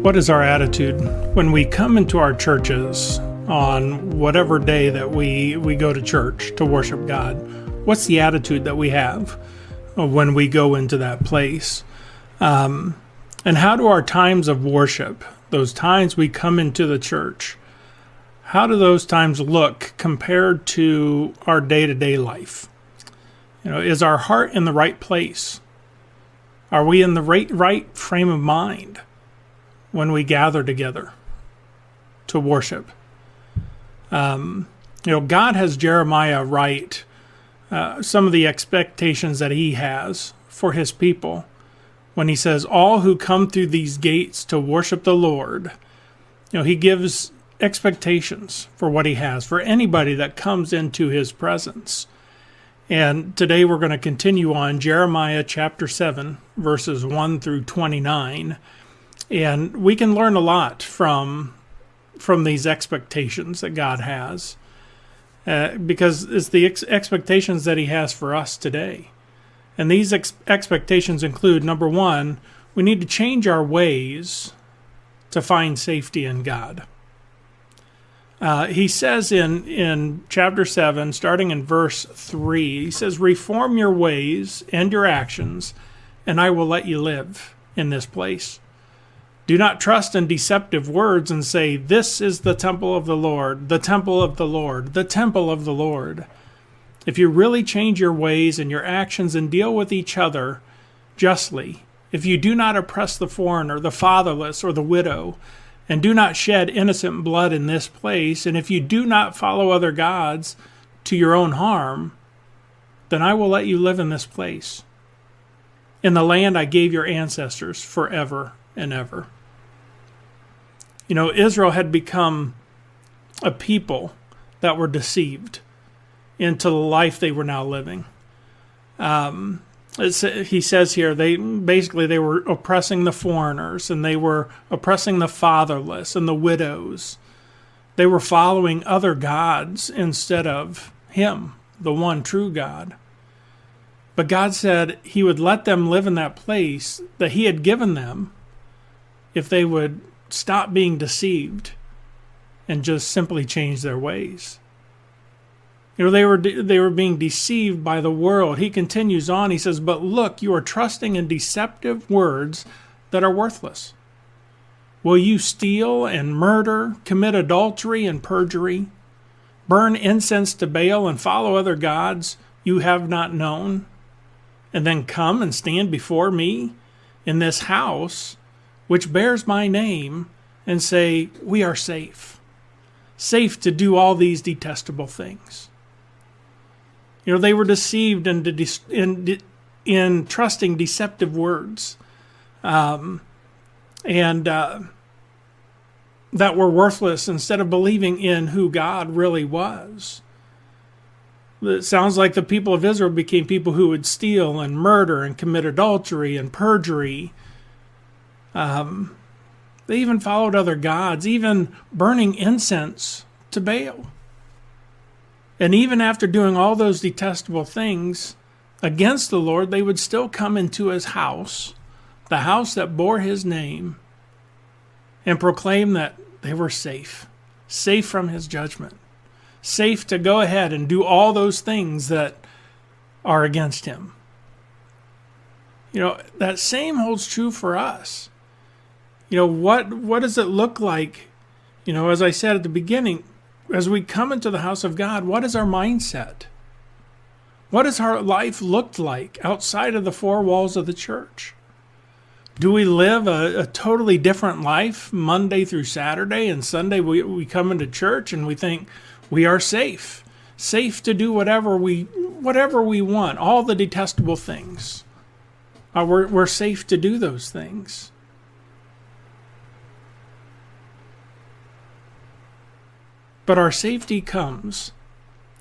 What is our attitude when we come into our churches on whatever day that we go to church to worship God? What's the attitude that we have when we go into that place? And how do our times of worship, those times we come into the church, how do those times look compared to our day-to-day life? Is our heart in the right place? Are we in the right frame of mind when we gather together to worship? God has Jeremiah write some of the expectations that he has for his people when he says, all who come through these gates to worship the Lord. He gives expectations for what he has for anybody that comes into his presence. And today we're going to continue on Jeremiah chapter 7, verses 1 through 29. And we can learn a lot from these expectations that God has, because it's the expectations that he has for us today. And these expectations include, number one, we need to change our ways to find safety in God. He says in chapter 7, starting in verse 3, he says, reform your ways and your actions, and I will let you live in this place. Do not trust in deceptive words and say, this is the temple of the Lord, the temple of the Lord, the temple of the Lord. If you really change your ways and your actions and deal with each other justly, if you do not oppress the foreigner, the fatherless, or the widow, and do not shed innocent blood in this place, and if you do not follow other gods to your own harm, then I will let you live in this place, in the land I gave your ancestors forever and ever. Israel had become a people that were deceived into the life they were now living. He says here, they were oppressing the foreigners, and they were oppressing the fatherless and the widows. They were following other gods instead of him, the one true God. But God said he would let them live in that place that he had given them if they would stop being deceived and just simply change their ways. They were being deceived by the world. He continues on. He says, but look, you are trusting in deceptive words that are worthless. Will you steal and murder, commit adultery and perjury, burn incense to Baal and follow other gods you have not known, and then come and stand before me in this house, which bears my name, and say, we are safe to do all these detestable things? They were deceived in trusting deceptive words, and that were worthless instead of believing in who God really was. It sounds like the people of Israel became people who would steal and murder and commit adultery and perjury. They even followed other gods, even burning incense to Baal. And even after doing all those detestable things against the Lord, they would still come into his house, the house that bore his name, and proclaim that they were safe from his judgment, safe to go ahead and do all those things that are against him. That same holds true for us. What does it look like? As I said at the beginning, as we come into the house of God, what is our mindset? What does our life look like outside of the four walls of the church? Do we live a totally different life Monday through Saturday, and Sunday we come into church and we think we are safe to do whatever we want, all the detestable things? We're safe to do those things. But our safety comes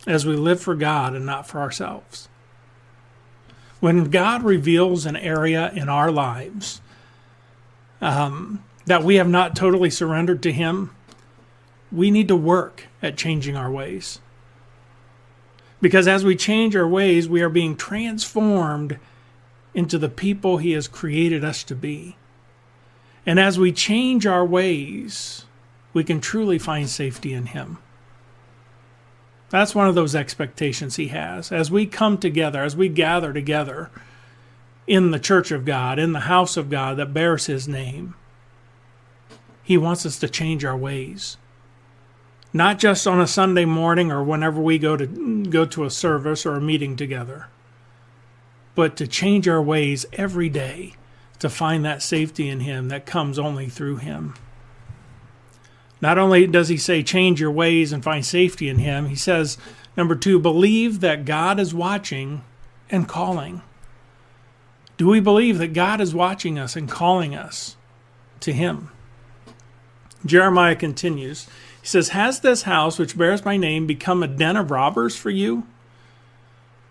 as we live for God and not for ourselves. When God reveals an area in our lives that we have not totally surrendered to him, we need to work at changing our ways. Because as we change our ways, we are being transformed into the people he has created us to be. And as we change our ways, we can truly find safety in him. That's one of those expectations he has. As we come together, as we gather together in the church of God, in the house of God that bears his name, he wants us to change our ways. Not just on a Sunday morning or whenever we go to a service or a meeting together, but to change our ways every day to find that safety in him that comes only through him. Not only does he say change your ways and find safety in him, he says, number 2, believe that God is watching and calling. Do we believe that God is watching us and calling us to him? Jeremiah continues. He says, has this house which bears my name become a den of robbers for you?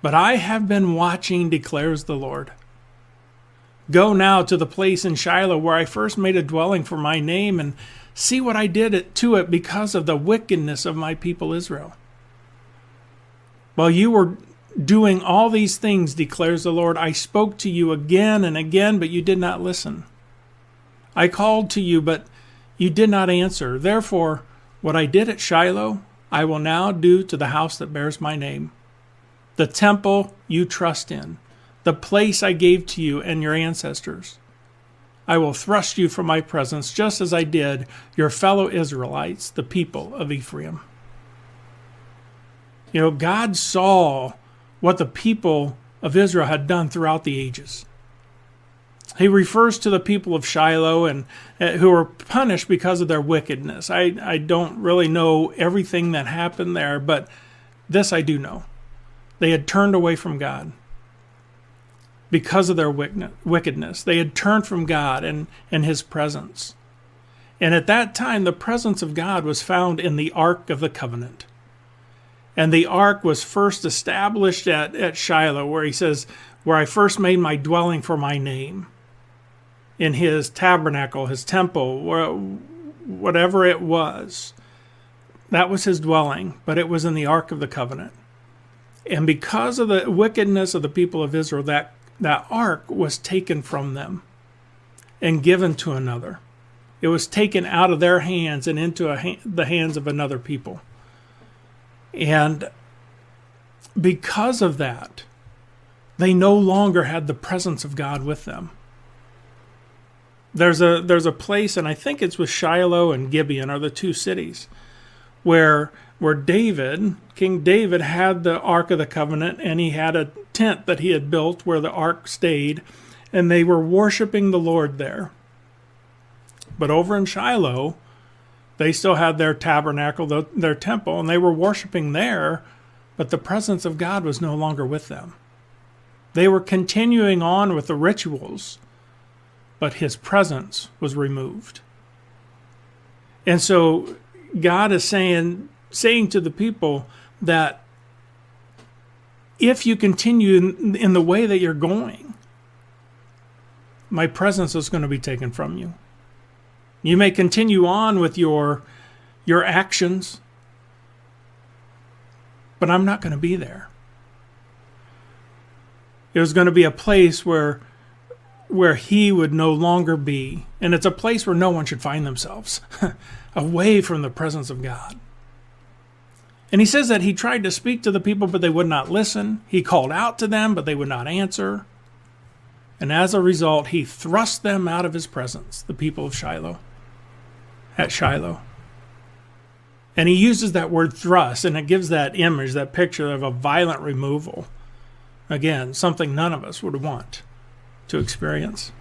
But I have been watching, declares the Lord. Go now to the place in Shiloh where I first made a dwelling for my name, and see what I did to it because of the wickedness of my people Israel. While you were doing all these things, declares the Lord, I spoke to you again and again, but you did not listen. I called to you, but you did not answer. Therefore, what I did at Shiloh, I will now do to the house that bears my name. The temple you trust in, the place I gave to you and your ancestors. I will thrust you from my presence, just as I did your fellow Israelites, the people of Ephraim. You know, God saw what the people of Israel had done throughout the ages. He refers to the people of Shiloh and who were punished because of their wickedness. I don't really know everything that happened there, but this I do know. They had turned away from God because of their wickedness. They had turned from God and his presence. And at that time, the presence of God was found in the Ark of the Covenant. And the Ark was first established at Shiloh, where he says, where I first made my dwelling for my name. In his tabernacle, his temple, whatever it was. That was his dwelling, but it was in the Ark of the Covenant. And because of the wickedness of the people of Israel, that ark was taken from them and given to another. It was taken out of their hands and into the hands of another people. And because of that, they no longer had the presence of God with them. There's a place, and I think it's with Shiloh and Gibeon are the two cities, where David, King David, had the Ark of the Covenant, and he had a tent that he had built where the Ark stayed, and they were worshiping the Lord there. But over in Shiloh, they still had their tabernacle, their temple, and they were worshiping there, but the presence of God was no longer with them. They were continuing on with the rituals, but his presence was removed. And so God is saying to the people that if you continue in the way that you're going, my presence is going to be taken from you. You may continue on with your actions, but I'm not going to be there. It was going to be a place where he would no longer be. And it's a place where no one should find themselves, away from the presence of God. And he says that he tried to speak to the people, but they would not listen. He called out to them, but they would not answer. And as a result, he thrust them out of his presence, the people of Shiloh, at Shiloh. And he uses that word thrust, and it gives that image, that picture of a violent removal. Again, something none of us would want to experience.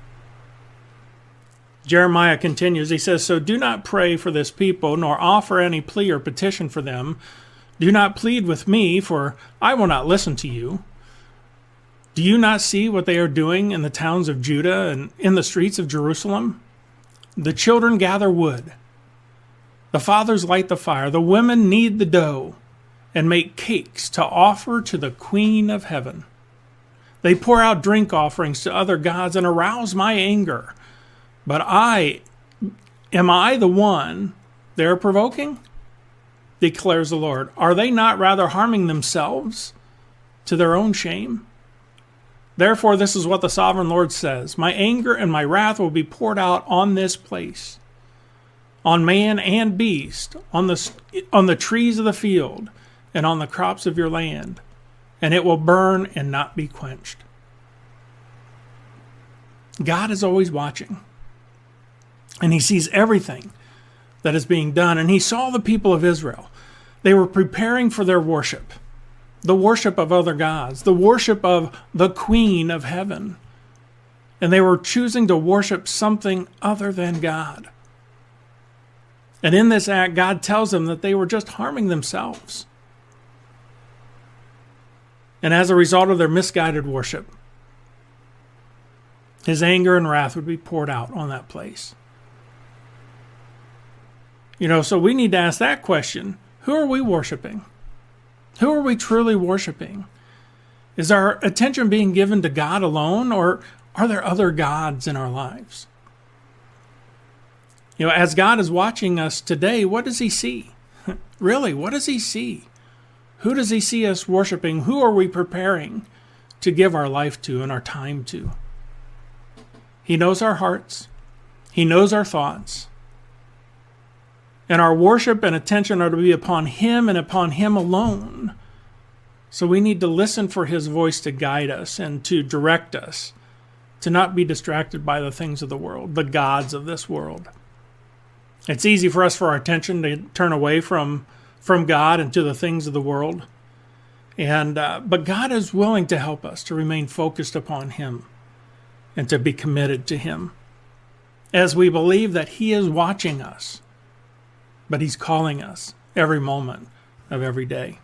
Jeremiah continues, he says, so do not pray for this people, nor offer any plea or petition for them. Do not plead with me, for I will not listen to you. Do you not see what they are doing in the towns of Judah and in the streets of Jerusalem? The children gather wood. The fathers light the fire. The women knead the dough and make cakes to offer to the Queen of Heaven. They pour out drink offerings to other gods and arouse my anger. But am I the one they are provoking? Declares the Lord. Are they not rather harming themselves to their own shame? Therefore, this is what the sovereign Lord says. My anger and my wrath will be poured out on this place, on man and beast, on the trees of the field, and on the crops of your land, and it will burn and not be quenched. God is always watching, and he sees everything that is being done, and he saw the people of Israel. They were preparing for their worship, the worship of other gods, the worship of the Queen of Heaven, and they were choosing to worship something other than God. And in this act, God tells them that they were just harming themselves. And as a result of their misguided worship, his anger and wrath would be poured out on that place. So we need to ask that question. Who are we worshiping? Who are we truly worshiping? Is our attention being given to God alone, or are there other gods in our lives? As God is watching us today, what does he see? Really, what does he see? Who does he see us worshiping? Who are we preparing to give our life to and our time to? He knows our hearts. He knows our thoughts. And our worship and attention are to be upon him and upon him alone. So we need to listen for his voice to guide us and to direct us, to not be distracted by the things of the world, the gods of this world. It's easy for us, for our attention, to turn away from God and to the things of the world. But God is willing to help us to remain focused upon him and to be committed to him, as we believe that he is watching us, but he's calling us every moment of every day.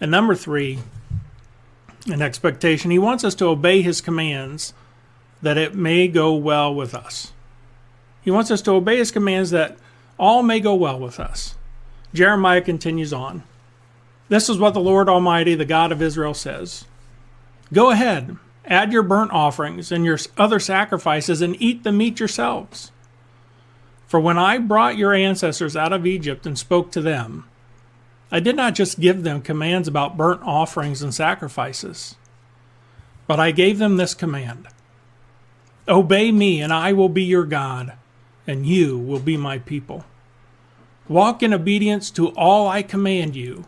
And number 3, an expectation. He wants us to obey his commands that it may go well with us. He wants us to obey his commands that all may go well with us. Jeremiah continues on. This is what the Lord Almighty, the God of Israel, says. Go ahead, add your burnt offerings and your other sacrifices and eat the meat yourselves. For when I brought your ancestors out of Egypt and spoke to them, I did not just give them commands about burnt offerings and sacrifices, but I gave them this command. Obey me, and I will be your God, and you will be my people. Walk in obedience to all I command you,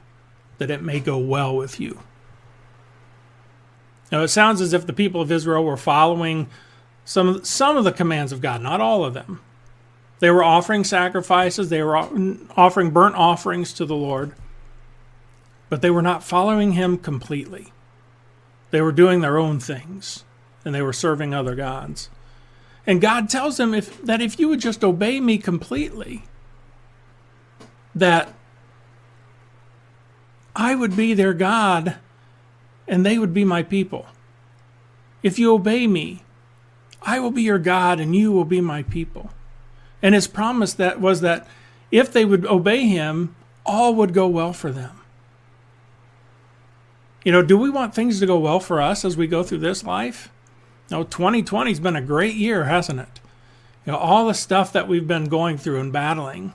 that it may go well with you. Now, it sounds as if the people of Israel were following some of the commands of God, not all of them. They were offering sacrifices, they were offering burnt offerings to the Lord, but they were not following him completely. They were doing their own things, and they were serving other gods. And God tells them that if you would just obey me completely, that I would be their God and they would be my people. If you obey me, I will be your God and you will be my people. And his promise was that if they would obey him, all would go well for them. Do we want things to go well for us as we go through this life? 2020 has been a great year, hasn't it? All the stuff that we've been going through and battling.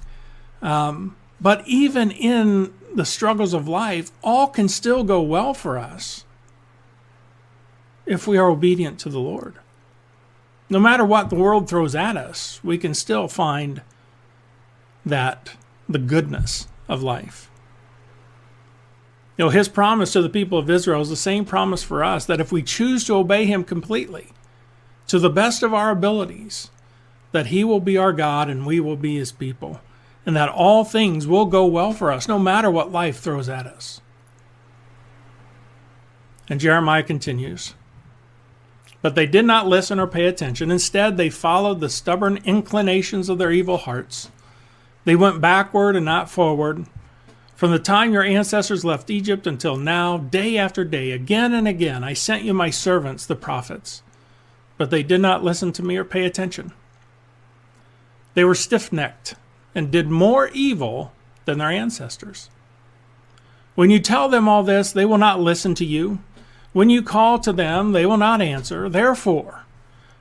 But even in the struggles of life, all can still go well for us if we are obedient to the Lord. No matter what the world throws at us, we can still find the goodness of life. His promise to the people of Israel is the same promise for us, that if we choose to obey him completely, to the best of our abilities, that he will be our God and we will be his people, and that all things will go well for us, no matter what life throws at us. And Jeremiah continues, but they did not listen or pay attention. Instead, they followed the stubborn inclinations of their evil hearts. They went backward and not forward. From the time your ancestors left Egypt until now, day after day, again and again, I sent you my servants, the prophets, but they did not listen to me or pay attention. They were stiff-necked and did more evil than their ancestors. When you tell them all this, they will not listen to you. When you call to them, they will not answer. Therefore,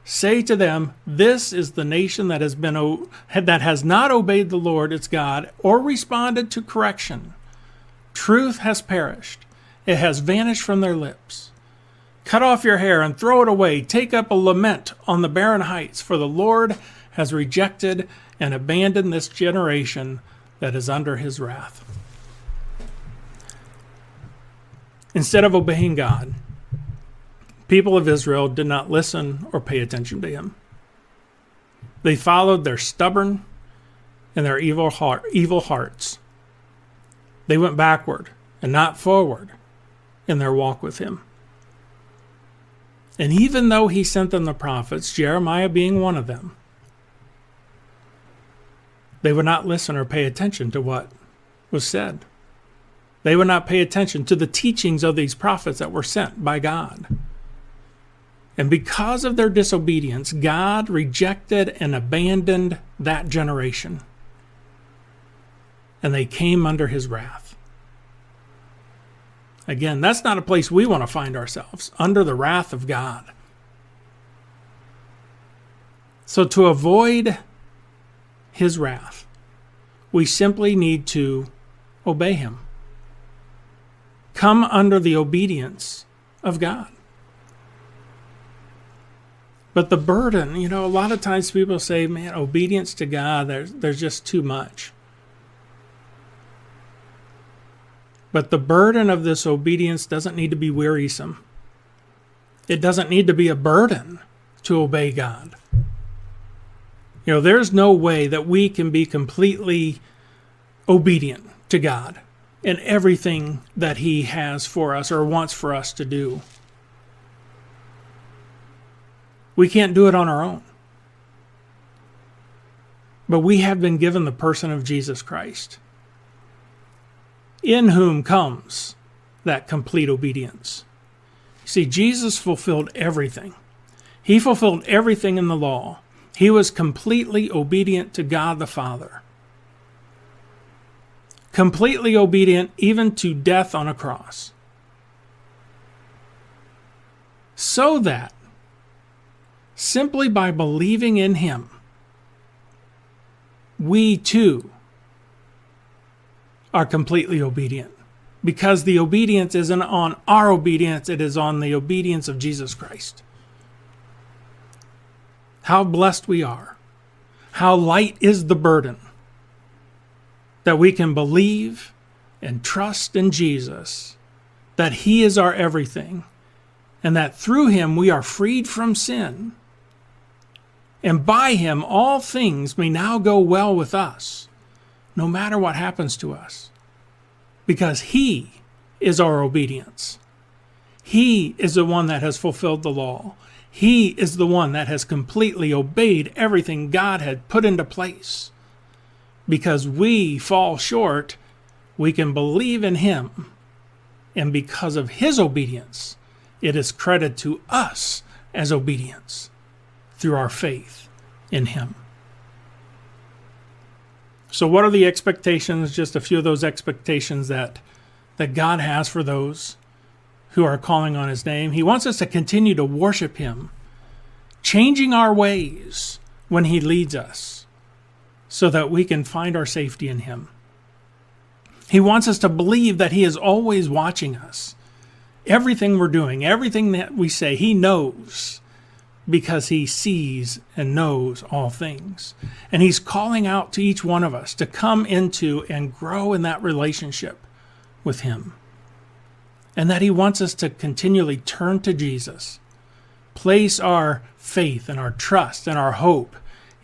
say to them, this is the nation that has not obeyed the Lord its God or responded to correction. Truth has perished, It has vanished from their lips. Cut off your hair and throw it away. Take up a lament on the barren heights, for the Lord has rejected and abandoned this generation that is under his wrath. Instead of obeying God, people of Israel did not listen or pay attention to him. They followed their stubborn and their evil hearts. They went backward and not forward in their walk with him. And even though he sent them the prophets, Jeremiah being one of them, they would not listen or pay attention to what was said. They would not pay attention to the teachings of these prophets that were sent by God. And because of their disobedience, God rejected and abandoned that generation. And they came under his wrath. Again, that's not a place we want to find ourselves, under the wrath of God. So to avoid his wrath, we simply need to obey him. Come under the obedience of God. But the burden, a lot of times people say, man, obedience to God, there's just too much. But the burden of this obedience doesn't need to be wearisome. It doesn't need to be a burden to obey God. There's no way that we can be completely obedient to God in everything that he has for us or wants for us to do. We can't do it on our own. But we have been given the person of Jesus Christ, in whom comes that complete obedience. See, Jesus fulfilled everything. He fulfilled everything in the law. He was completely obedient to God the Father. Completely obedient even to death on a cross. So that, simply by believing in him, we too are completely obedient. Because the obedience isn't on our obedience, it is on the obedience of Jesus Christ. How blessed we are. How light is the burden that we can believe and trust in Jesus, that he is our everything, and that through him we are freed from sin. And by him all things may now go well with us, no matter what happens to us. Because he is our obedience. He is the one that has fulfilled the law. He is the one that has completely obeyed everything God had put into place. Because we fall short, we can believe in him. And because of his obedience, it is credited to us as obedience through our faith in him. So what are the expectations, just a few of those expectations that God has for those who are calling on his name? He wants us to continue to worship him, changing our ways when he leads us so that we can find our safety in him. He wants us to believe that he is always watching us. Everything we're doing, everything that we say, he knows, because he sees and knows all things. And he's calling out to each one of us to come into and grow in that relationship with him. And that he wants us to continually turn to Jesus, place our faith and our trust and our hope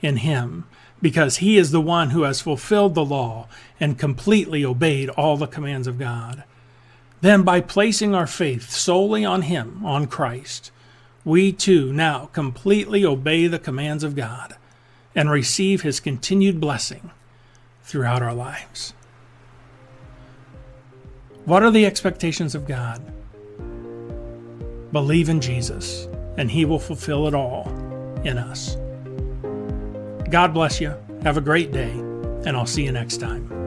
in him, because he is the one who has fulfilled the law and completely obeyed all the commands of God. Then by placing our faith solely on him, on Christ, we too now completely obey the commands of God and receive his continued blessing throughout our lives. What are the expectations of God? Believe in Jesus, and he will fulfill it all in us. God bless you. Have a great day, and I'll see you next time.